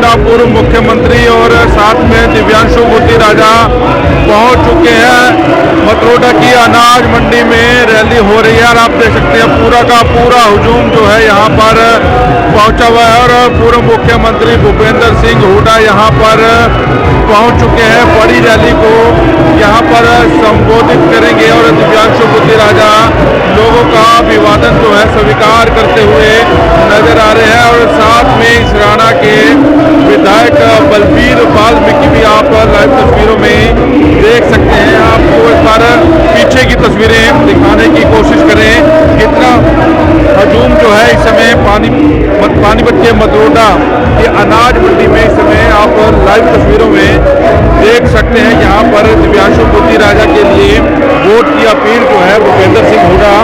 हुड्डा पूर्व मुख्यमंत्री और साथ में दिव्यांशु मोती राजा पहुंच चुके हैं। मतरोडा की अनाज मंडी में रैली हो रही है और आप देख सकते हैं पूरा का पूरा हुजूम जो है यहाँ पर पहुंचा हुआ है और पूर्व मुख्यमंत्री भूपेंद्र सिंह हुड्डा यहाँ पर पहुंच चुके हैं। बड़ी रैली को यहाँ पर संबोधित करेंगे और दिव्यांशु मोती राजा लोगों का अभिवादन जो है स्वीकार करते हुए नजर आ रहे हैं और साथ में इस राणा के विधायक बलबीर वाल्मीकि भी आप लाइव तस्वीरों में देख सकते हैं। आपको एक बार पीछे की तस्वीरें दिखाने की कोशिश करें कितना हजूम जो है इस समय पानीपत के मतरोडा की अनाज मंडी में इस समय आप लाइव तस्वीरों में देख सकते हैं। यहाँ पर दिव्यांशु मोती राजा के लिए वोट की अपील जो है भूपेंद्र सिंह हुड्डा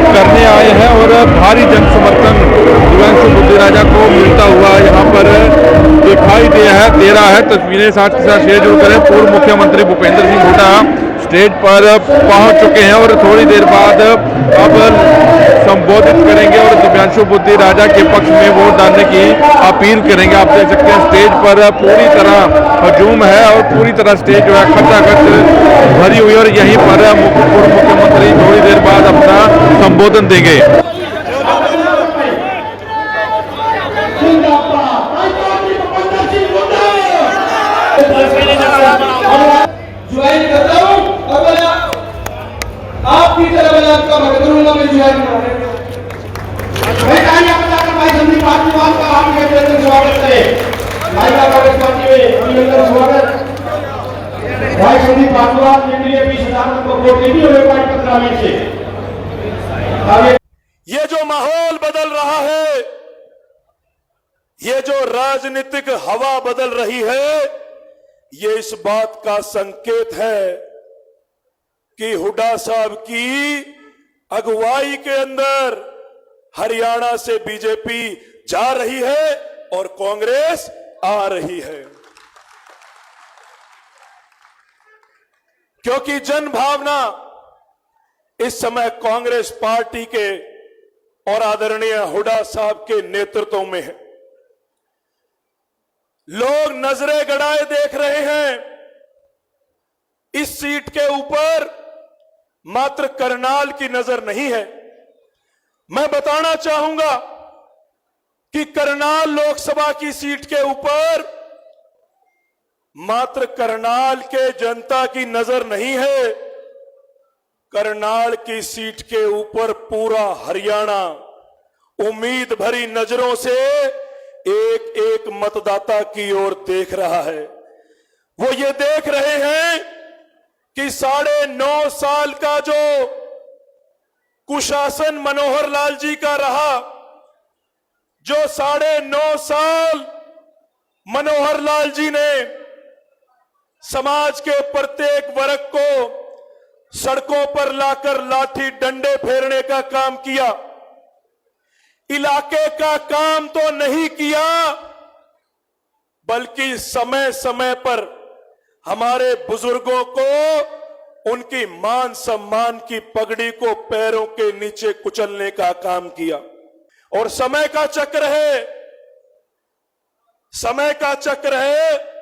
करने आए हैं और भारी जन समर्थन दिव्यांशु मोती राजा को मिलता हुआ यहाँ पर दिखाई दे रहा है। तस्वीरें साथ के साथ शेयर जरूर करें। पूर्व मुख्यमंत्री भूपेंद्र सिंह हुड्डा स्टेज पर पहुंच चुके हैं और थोड़ी देर बाद अब संबोधित करेंगे और दिव्यांशु मोती राजा के पक्ष में वोट डालने की अपील करेंगे। आप देख सकते हैं स्टेज पर पूरी तरह हजूम है और पूरी तरह स्टेज जो है खचाखच भरी हुई और यहीं पर पूर्व मुख्यमंत्री थोड़ी देर बाद अपना संबोधन देंगे। ज्वाइन करता हूं और बोला आपकी तरह मैं आपका मदद करूंगा। मैं ज्वाइन मैं कहानी आपको जाकर भाई संदीप पासवान का आपके अंदर स्वागत करें। भाई का कांग्रेस पार्टी में अभिनंदन स्वागत। भाई संदीप पासवान के लिए 20,000 को वोट देनी है पानीपत ग्रामीण से। ये जो माहौल बदल रहा है, ये जो राजनीतिक हवा बदल रही है, ये इस बात का संकेत है कि हुड्डा साहब की अगुवाई के अंदर हरियाणा से बीजेपी जा रही है और कांग्रेस आ रही है। क्योंकि जन भावना इस समय कांग्रेस पार्टी के और आदरणीय हुड्डा साहब के नेतृत्व में है। लोग नजरें गड़ाए देख रहे हैं। इस सीट के ऊपर मात्र करनाल की नजर नहीं है। मैं बताना चाहूंगा कि करनाल लोकसभा की सीट के ऊपर मात्र करनाल के जनता की नजर नहीं है। करनाल की सीट के ऊपर पूरा हरियाणा उम्मीद भरी नजरों से एक एक मतदाता की ओर देख रहा है। वो ये देख रहे हैं कि 9.5 साल का जो कुशासन मनोहर लाल जी का रहा, जो 9.5 साल मनोहर लाल जी ने समाज के प्रत्येक वर्ग को सड़कों पर लाकर लाठी डंडे फेरने का काम किया, इलाके का काम तो नहीं किया, बल्कि समय समय पर हमारे बुजुर्गों को उनकी मान सम्मान की पगड़ी को पैरों के नीचे कुचलने का काम किया। और समय का चक्र है, समय का चक्र है।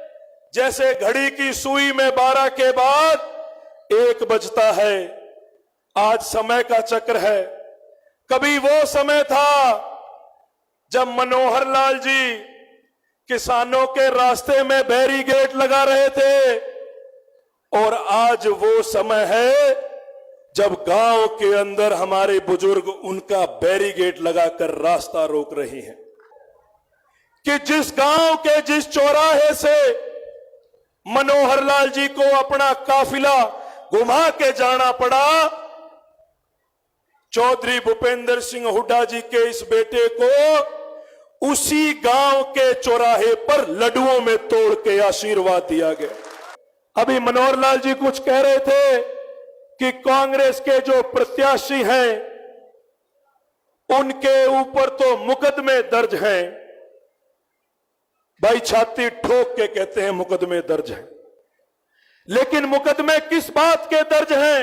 जैसे घड़ी की सुई में 12 के बाद 1 बजता है, आज समय का चक्र है। कभी वो समय था जब मनोहर लाल जी किसानों के रास्ते में बैरिकेड लगा रहे थे और आज वो समय है जब गांव के अंदर हमारे बुजुर्ग उनका बैरिकेड लगाकर रास्ता रोक रहे हैं। कि जिस गांव के जिस चौराहे से मनोहर लाल जी को अपना काफिला घुमा के जाना पड़ा, चौधरी भूपेंद्र सिंह हुड्डा जी के इस बेटे को उसी गांव के चौराहे पर लड्डुओं में तोड़ के आशीर्वाद दिया गया। अभी मनोहर लाल जी कुछ कह रहे थे कि कांग्रेस के जो प्रत्याशी हैं उनके ऊपर तो मुकदमे दर्ज हैं। भाई छाती ठोक के कहते हैं मुकदमे दर्ज हैं, लेकिन मुकदमे किस बात के दर्ज हैं?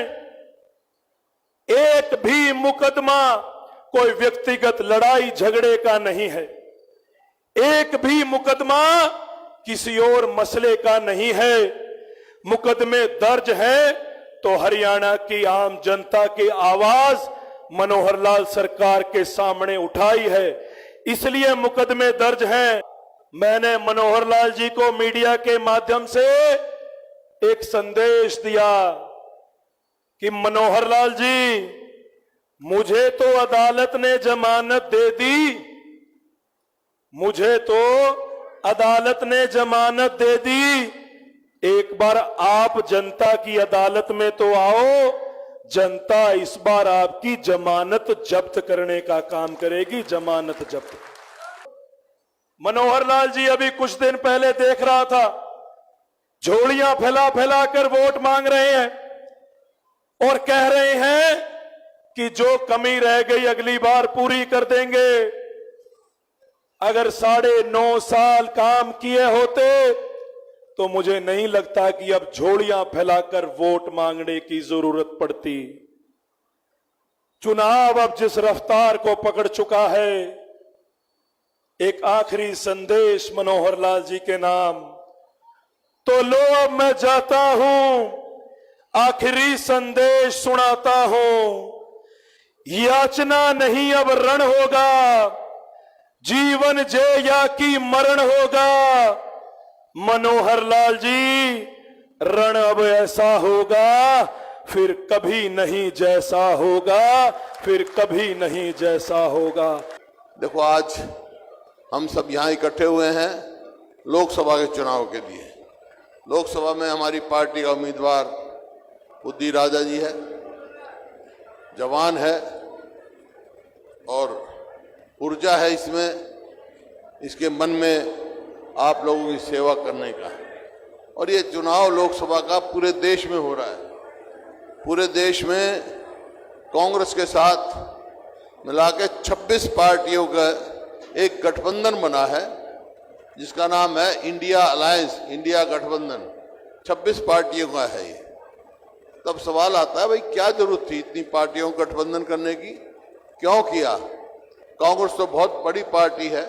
एक भी मुकदमा कोई व्यक्तिगत लड़ाई झगड़े का नहीं है। एक भी मुकदमा किसी और मसले का नहीं है। मुकदमे दर्ज हैं तो हरियाणा की आम जनता की आवाज मनोहर लाल सरकार के सामने उठाई है, इसलिए मुकदमे दर्ज हैं। मैंने मनोहर लाल जी को मीडिया के माध्यम से एक संदेश दिया कि मनोहर लाल जी, मुझे तो अदालत ने जमानत दे दी, मुझे तो अदालत ने जमानत दे दी, एक बार आप जनता की अदालत में तो आओ, जनता इस बार आपकी जमानत जब्त करने का काम करेगी, जमानत जब्त। मनोहर लाल जी अभी कुछ दिन पहले देख रहा था, झोलियां फैला फैला कर वोट मांग रहे हैं और कह रहे हैं कि जो कमी रह गई अगली बार पूरी कर देंगे। अगर 9.5 साल काम किए होते तो मुझे नहीं लगता कि अब झोलियां फैलाकर वोट मांगने की जरूरत पड़ती। चुनाव अब जिस रफ्तार को पकड़ चुका है, एक आखिरी संदेश मनोहर लाल जी के नाम। तो लो अब मैं जाता हूं, आखिरी संदेश सुनाता हूं। याचना नहीं अब रण होगा, जीवन जया की मरण होगा। मनोहर लाल जी, रण अब ऐसा होगा, फिर कभी नहीं जैसा होगा, फिर कभी नहीं जैसा होगा। देखो, आज हम सब यहाँ इकट्ठे हुए हैं लोकसभा के चुनाव के लिए। लोकसभा में हमारी पार्टी का उम्मीदवार बुद्धि राजा जी है, जवान है और ऊर्जा है इसमें, इसके मन में आप लोगों की सेवा करने का। और ये चुनाव लोकसभा का पूरे देश में हो रहा है। पूरे देश में कांग्रेस के साथ मिला के 26 पार्टियों का एक गठबंधन बना है जिसका नाम है इंडिया अलायंस, इंडिया गठबंधन। 26 पार्टियों का है ये। तब सवाल आता है, भाई क्या जरूरत थी इतनी पार्टियों का गठबंधन करने की, क्यों किया? कांग्रेस तो बहुत बड़ी पार्टी है,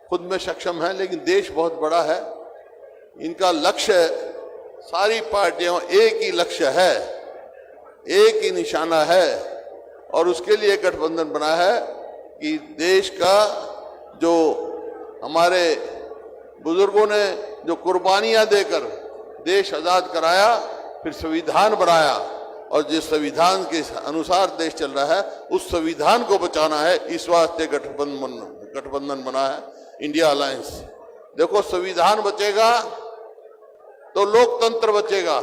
खुद में सक्षम है, लेकिन देश बहुत बड़ा है। इनका लक्ष्य, सारी पार्टियों एक ही लक्ष्य है, एक ही निशाना है, और उसके लिए गठबंधन बना है कि देश का जो हमारे बुजुर्गों ने जो कुर्बानियां देकर देश आजाद कराया, फिर संविधान बनाया, और जिस संविधान के अनुसार देश चल रहा है उस संविधान को बचाना है, इस वास्ते गठबंधन बना है इंडिया अलायंस। देखो, संविधान बचेगा तो लोकतंत्र बचेगा,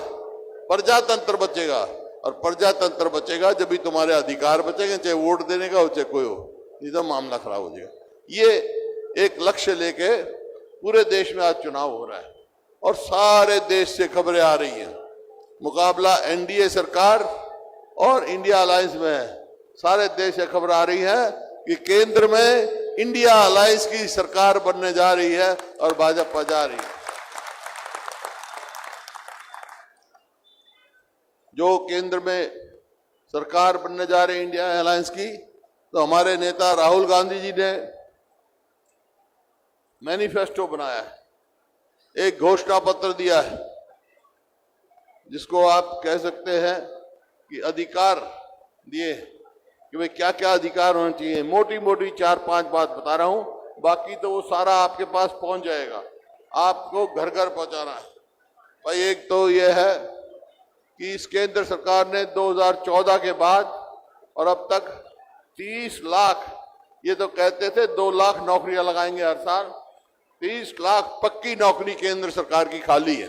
प्रजातंत्र बचेगा, और प्रजातंत्र बचेगा जब भी तुम्हारे अधिकार बचेंगे, चाहे वोट देने का हो चाहे कोई हो, नहीं तो मामला खराब हो जाएगा। ये एक लक्ष्य लेके पूरे देश में आज चुनाव हो रहा है और सारे देश से खबरें आ रही हैं। मुकाबला एनडीए सरकार और इंडिया अलायंस में है। सारे देश से खबर आ रही है कि केंद्र में इंडिया अलायंस की सरकार बनने जा रही है और भाजपा जा रही है। जो केंद्र में सरकार बनने जा रही है इंडिया अलायंस की, तो हमारे नेता राहुल गांधी जी ने मैनिफेस्टो बनाया है, एक घोषणा पत्र दिया है, जिसको आप कह सकते हैं कि अधिकार दिए कि भाई क्या क्या अधिकार होने चाहिए। मोटी मोटी 4-5 बात बता रहा हूं, बाकी तो वो सारा आपके पास पहुंच जाएगा, आपको घर घर पहुंचाना है। भाई, एक तो ये है कि इस केंद्र सरकार ने 2014 के बाद और अब तक 30 लाख, ये तो कहते थे 2 लाख नौकरियां लगाएंगे हर साल, 30 लाख पक्की नौकरी केंद्र सरकार की खाली है।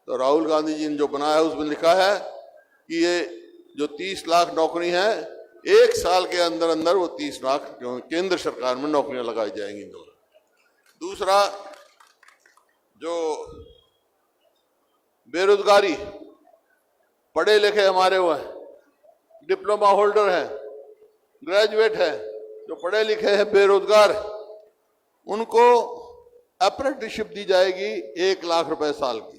तो राहुल गांधी जी ने जो बनाया है उसमें लिखा है कि ये जो 30 लाख नौकरी है, 1 साल के अंदर अंदर वो 30 लाख केंद्र सरकार में नौकरियां लगाई जाएंगी। दूसरा, जो बेरोजगारी, पढ़े लिखे हमारे वो हैं, डिप्लोमा होल्डर हैं, ग्रेजुएट हैं, जो पढ़े लिखे हैं बेरोजगार, उनको अप्रेंटिसशिप दी जाएगी 1 लाख रुपए साल की,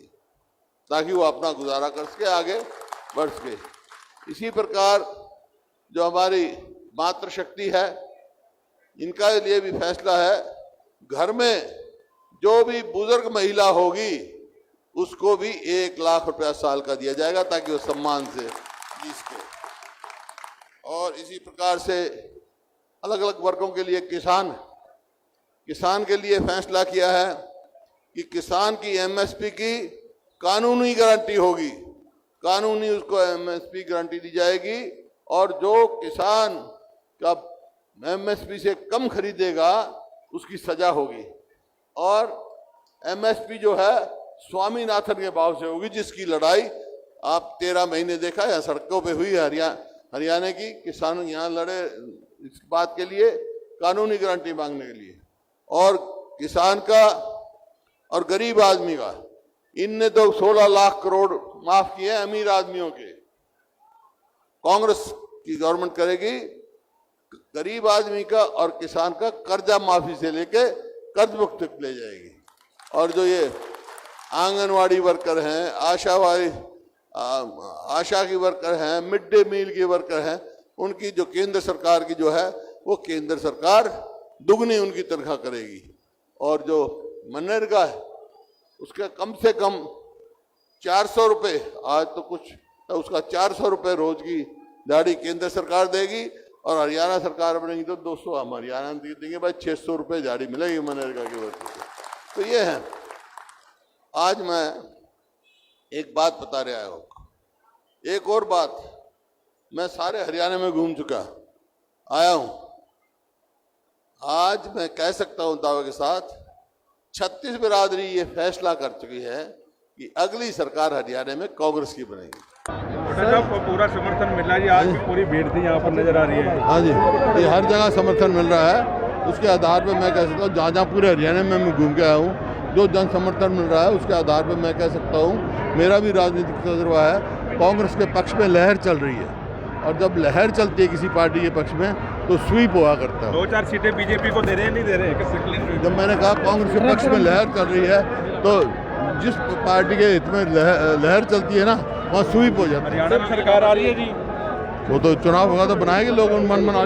ताकि वो अपना गुजारा कर सके, आगे बढ़ सके। इसी प्रकार जो हमारी मातृशक्ति है, इनका लिए भी फैसला है, घर में जो भी बुजुर्ग महिला होगी उसको भी 1 लाख रुपया साल का दिया जाएगा ताकि वो सम्मान से जी सके। और इसी प्रकार से अलग अलग वर्गों के लिए किसान के लिए फैसला किया है कि किसान की एमएसपी की कानूनी गारंटी होगी, कानूनी उसको एमएसपी गारंटी दी जाएगी और जो किसान का एमएसपी से कम खरीदेगा उसकी सजा होगी। और एमएसपी जो है स्वामीनाथन के भाव से होगी, जिसकी लड़ाई आप 13 महीने देखा है सड़कों पे हुई है। हरियाणा की किसान यहाँ लड़े इस बात के लिए, कानूनी गारंटी मांगने के लिए। और किसान का और गरीब आदमी का, इनने तो 16 लाख करोड़ माफ किए अमीर आदमियों के। कांग्रेस की गवर्नमेंट करेगी गरीब आदमी का और किसान का कर्जा माफी से लेके कर्ज मुक्त तक ले जाएगी। और जो ये आंगनवाड़ी वर्कर हैं, आशा की वर्कर हैं, मिड डे मील की वर्कर हैं, उनकी जो केंद्र सरकार की जो है वो केंद्र सरकार दुगनी उनकी तनख्वाह करेगी। और जो मनरेगा है उसका कम से कम 400 रुपये, आज तो कुछ उसका 400 रुपये रोज की दिहाड़ी केंद्र सरकार देगी और हरियाणा सरकार बनेगी तो 200 हम हरियाणा देंगे भाई, 600 रुपये दिहाड़ी मिलेगी मनरेगा की वर्कर को। तो ये है। आज मैं एक बात बता रहा हूँ, एक और बात, मैं सारे हरियाणा में घूम चुका आया हूँ। आज मैं कह सकता हूँ दावे के साथ 36 बिरादरी ये फैसला कर चुकी है कि अगली सरकार हरियाणा में कांग्रेस की बनेगी। आपको पूरा समर्थन मिल रहा है जी, आज भी पूरी भीड़ थी यहाँ पर नजर आ रही है। हाँ जी, ये हर जगह समर्थन मिल रहा है। उसके आधार पर मैं कह सकता हूँ, जहाँ जहाँ पूरे हरियाणा में मैं घूम के आया हूँ, जो जन समर्थन मिल रहा है उसके आधार पर मैं कह सकता हूँ मेरा भी राजनीतिक तजुर्बा है, कांग्रेस के पक्ष में लहर चल रही है। और जब लहर चलती है किसी पार्टी के पक्ष में तो स्वीप हुआ करता है। 2-4 सीटें बीजेपी को दे रहे हैं, नहीं दे रहे? जब मैंने कहा कांग्रेस के पक्ष में लहर चल रही है तो जिस पार्टी के हित में लहर चलती है ना वहाँ स्वीप हो जाता है। हरियाणा में सरकार आ रही है जी, वो तो चुनाव होगा तो बनाएंगे लोग, मन बना